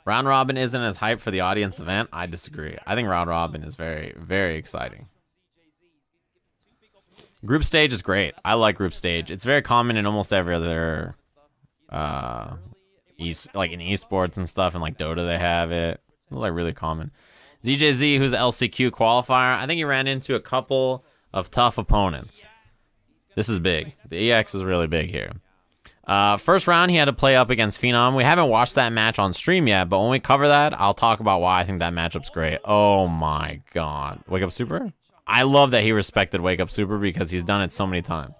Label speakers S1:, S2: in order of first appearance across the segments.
S1: Round Robin isn't as hype for the audience event. I disagree. I think Round Robin is very, very exciting. Group stage is great. I like group stage. It's very common in almost every other, like in esports and stuff, and like Dota they have it. It's like really common. ZJZ, who's LCQ qualifier, I think he ran into a couple of tough opponents. This is big. The EX is really big here. First round, he had to play up against Phenom. We haven't watched that match on stream yet, but when we cover that, I'll talk about why I think that matchup's great. Oh my god. Wake Up Super? I love that he respected Wake Up Super because he's done it so many times.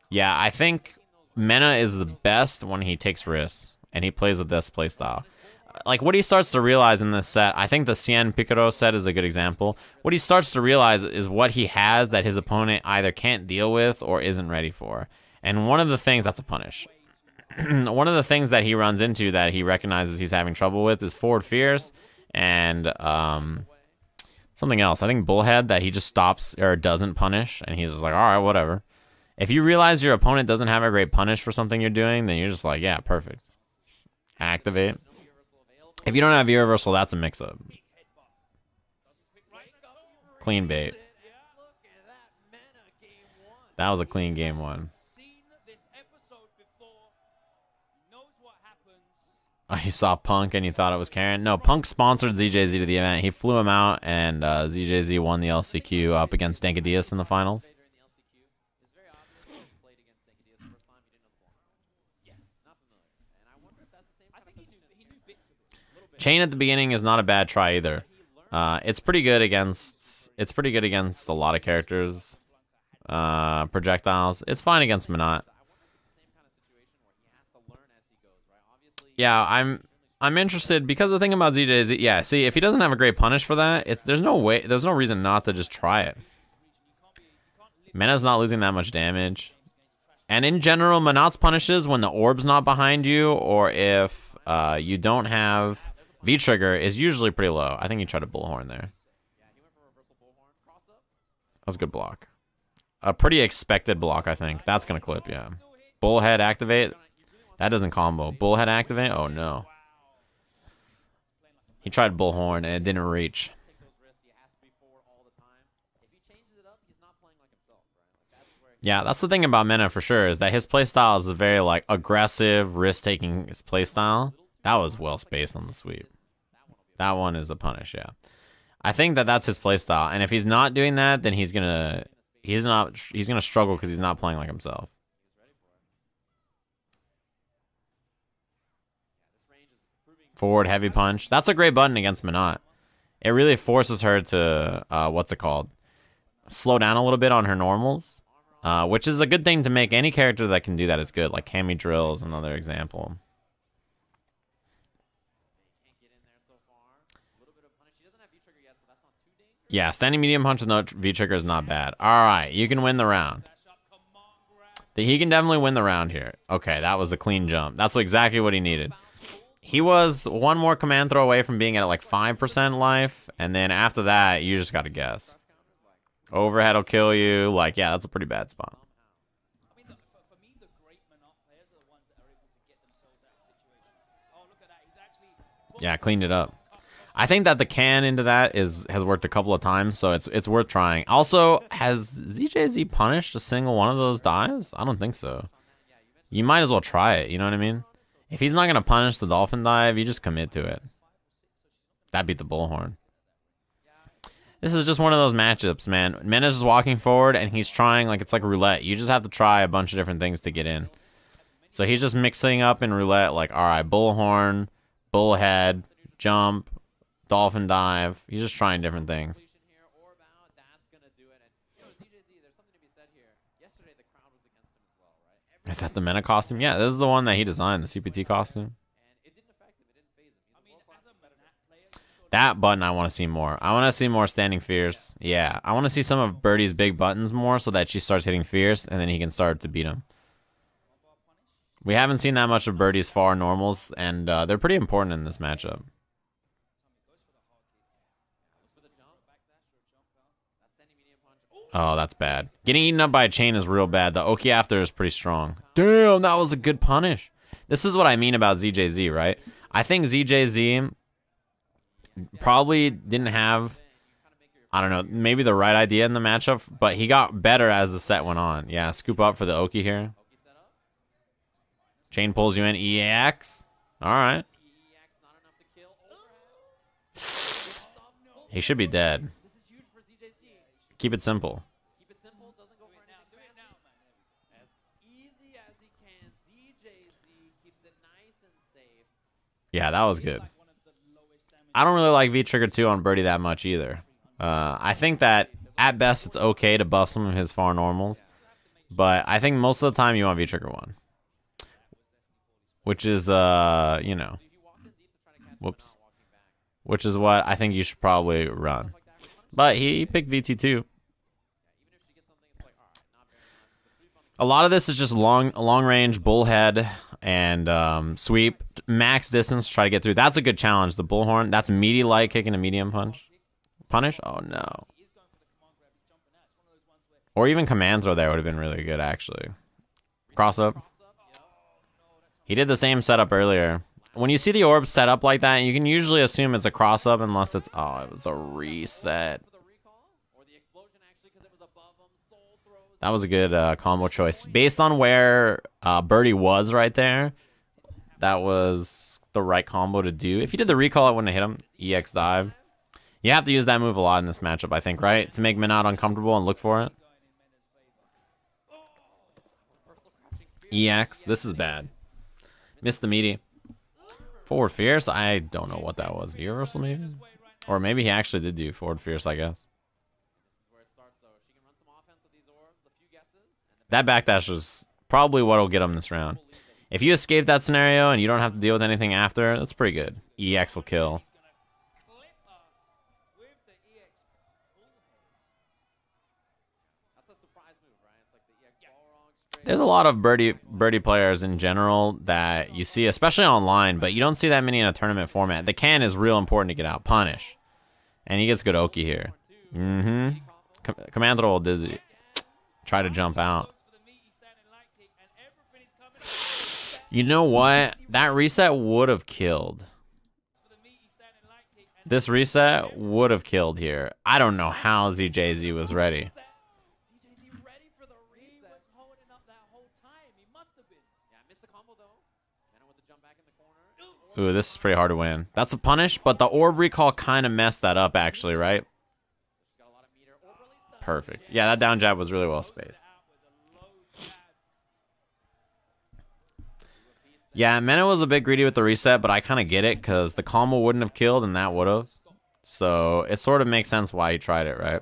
S1: Yeah, I think Mena is the best when he takes risks and he plays with this playstyle. Like, what he starts to realize in this set, I think the Cien Picaro set is a good example. What he starts to realize is what he has that his opponent either can't deal with or isn't ready for. And one of the things, that's a punish. One of the things that he runs into that he recognizes he's having trouble with is forward fierce and something else. I think bullhead that he just stops or doesn't punish, and he's just like, all right, whatever. If you realize your opponent doesn't have a great punish for something you're doing, then you're just like, yeah, perfect. Activate. If you don't have V-reversal, that's a mix-up. Clean bait. That was a clean game one. Oh, you saw Punk and you thought it was Karen? No, Punk sponsored ZJZ to the event. He flew him out, and ZJZ won the LCQ up against Dankadius in the finals. Chain at the beginning is not a bad try either. It's pretty good against a lot of characters. Projectiles. It's fine against Menat. Yeah, I'm interested because the thing about ZJZ, yeah, see, if he doesn't have a great punish for that, there's no reason not to just try it. Mena's not losing that much damage. And in general, Menat's punishes when the orb's not behind you or if you don't have V-trigger is usually pretty low. I think he tried a bullhorn there. That was a good block. A pretty expected block, I think. That's going to clip, yeah. Bullhead activate. That doesn't combo. Bullhead activate? Oh, no. He tried bullhorn and it didn't reach. Yeah, that's the thing about Mena for sure, is that his playstyle is a very like aggressive, risk-taking playstyle. That was well spaced on the sweep. That one is a punish, yeah. I think that that's his playstyle, and if he's not doing that, then he's gonna struggle because he's not playing like himself. Forward heavy punch. That's a great button against Menat. It really forces her to what's it called? Slow down a little bit on her normals, which is a good thing to make any character that can do that is good. Like Cammy Drill is another example. Yeah, standing medium punch with no V-trigger is not bad. All right, you can win the round. He can definitely win the round here. Okay, that was a clean jump. That's exactly what he needed. He was one more command throw away from being at like 5% life, and then after that, you just got to guess. Overhead will kill you. Like, yeah, that's a pretty bad spot. Yeah, cleaned it up. I think that the can into that has worked a couple of times, so it's worth trying. Also, has ZJZ punished a single one of those dives? I don't think so. You might as well try it, you know what I mean? If he's not going to punish the dolphin dive, you just commit to it. That beat the bullhorn. This is just one of those matchups, man. Mena's just walking forward, and he's trying, like, it's like roulette. You just have to try a bunch of different things to get in. So he's just mixing up in roulette, like, all right, bullhorn, bullhead, jump, dolphin dive. He's just trying different things. Is that the Mena costume? Yeah, this is the one that he designed, the CPT costume. That button I want to see more. I want to see more standing fierce. Yeah, I want to see some of Birdie's big buttons more so that she starts hitting fierce and then he can start to beat him. We haven't seen that much of Birdie's far normals, and they're pretty important in this matchup. Oh, that's bad. Getting eaten up by a chain is real bad. The Oki after is pretty strong. Damn, that was a good punish. This is what I mean about ZJZ, right? I think ZJZ probably didn't have, I don't know, maybe the right idea in the matchup, but he got better as the set went on. Yeah, scoop up for the Oki here. Chain pulls you in. EX. All right. He should be dead. Keep it simple. Yeah, that was good. I don't really like V-Trigger 2 on Birdie that much either. I think that at best it's okay to buff some of his far normals, but I think most of the time you want V-Trigger 1. Which is, you know, whoops. Which is what I think you should probably run. But he picked VT2. A lot of this is just long range, bullhead, and sweep. Max distance, try to get through. That's a good challenge. The bullhorn, that's meaty light kick and a medium punch. Punish? Oh, no. Or even command throw there would have been really good, actually. Cross up. He did the same setup earlier. When you see the orb set up like that, you can usually assume it's a cross up unless it's, oh, it was a reset. That was a good combo choice. Based on where Birdie was right there, that was the right combo to do. If you did the recall, it wouldn't have hit him. EX dive. You have to use that move a lot in this matchup, I think, right? To make MenaRD uncomfortable and look for it. EX. This is bad. Missed the meaty. Forward fierce? I don't know what that was. Gear reversal maybe? Or maybe he actually did do forward fierce, I guess. That backdash is probably what will get him this round. If you escape that scenario and you don't have to deal with anything after, that's pretty good. EX will kill. There's a lot of birdie players in general that you see, especially online, but you don't see that many in a tournament format. The can is real important to get out. Punish. And he gets good Oki here. Command throw will dizzy. Try to jump out. You know what? That reset would have killed. This reset would have killed here. I don't know how ZJZ was ready. Ooh, this is pretty hard to win. That's a punish, but the orb recall kind of messed that up, actually, right? Perfect. Yeah, that down jab was really well spaced. Yeah, Mena was a bit greedy with the reset, but I kind of get it, because the combo wouldn't have killed, and that would have. So, it sort of makes sense why he tried it, right?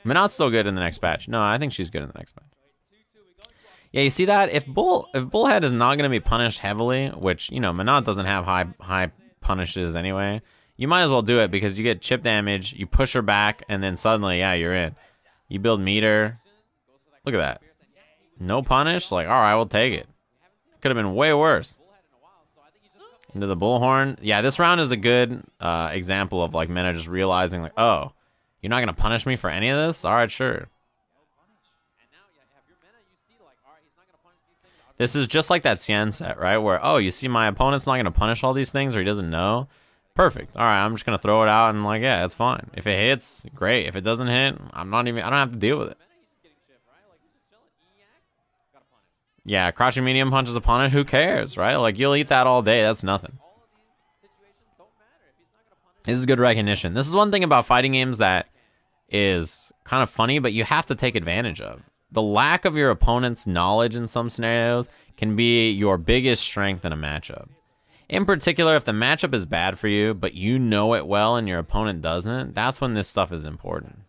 S1: Mena's still good in the next patch. No, I think she's good in the next patch. Yeah, you see that? If Bullhead is not going to be punished heavily, which, you know, Mena doesn't have high punishes anyway, you might as well do it because you get chip damage, you push her back, and then suddenly, yeah, you're in. You build meter. Look at that. No punish? Like, all right, we'll take it. Could have been way worse. Into the bullhorn. Yeah, this round is a good example of, like, Mena just realizing, like, oh, you're not going to punish me for any of this? All right, sure. This is just like that Cien set, right? Where, oh, you see my opponent's not going to punish all these things or he doesn't know. Perfect. All right, I'm just going to throw it out and like, yeah, it's fine. If it hits, great. If it doesn't hit, I don't have to deal with it. Yeah, crouching medium punch is a punish. Who cares, right? Like, you'll eat that all day. That's nothing. This is good recognition. This is one thing about fighting games that is kind of funny, but you have to take advantage of. The lack of your opponent's knowledge in some scenarios can be your biggest strength in a matchup. In particular, if the matchup is bad for you, but you know it well and your opponent doesn't, that's when this stuff is important.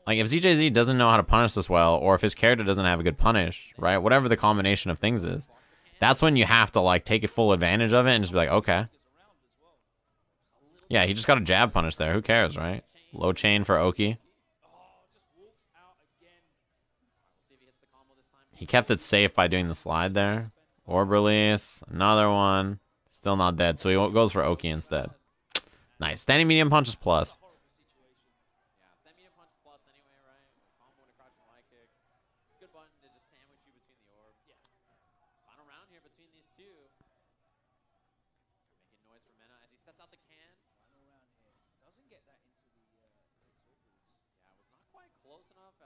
S1: Like, if ZJZ doesn't know how to punish this well, or if his character doesn't have a good punish, right? Whatever the combination of things is, that's when you have to, like, take full advantage of it and just be like, okay. Yeah, he just got a jab punish there. Who cares, right? Low chain for Oki. He kept it safe by doing the slide there. Orb release. Another one. Still not dead, so he goes for Oki instead. Nice. Standing medium punch is plus.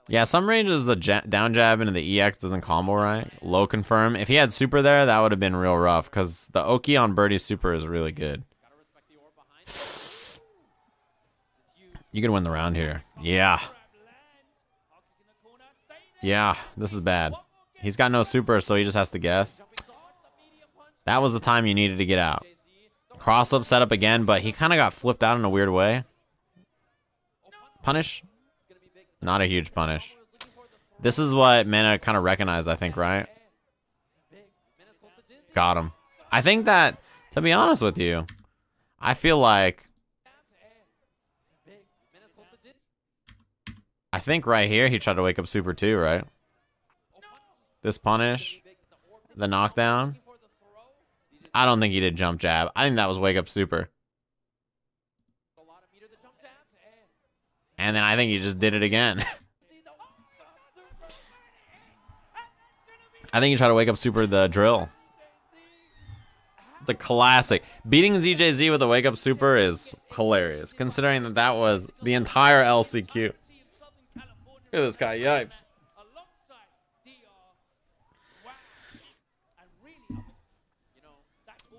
S1: Yeah, some ranges the down jab into the EX doesn't combo right. Low confirm. If he had super there, that would have been real rough because the Oki on Birdie's super is really good. You can win the round here. Yeah. Yeah, this is bad. He's got no super, so he just has to guess. That was the time you needed to get out. Cross up, set up again, but he kind of got flipped out in a weird way. Punish. Not a huge punish. This is what Mena kind of recognized, I think, right? Got him. I think that, to be honest with you, I feel like... I think right here he tried to wake up super too, right? This punish. The knockdown. I don't think he did jump jab. I think that was wake up super. And then I think he just did it again. I think he tried to wake up super the drill. The classic. Beating ZJZ with a wake up super is hilarious, considering that that was the entire LCQ. Look at this guy, yipes.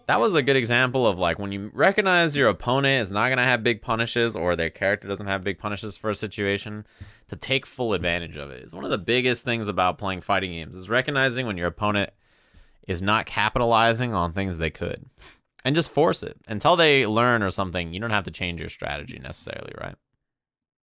S1: That was a good example of like when you recognize your opponent is not going to have big punishes or their character doesn't have big punishes for a situation, to take full advantage of it. It's one of the biggest things about playing fighting games is recognizing when your opponent is not capitalizing on things they could and just force it until they learn or something. You don't have to change your strategy necessarily, right?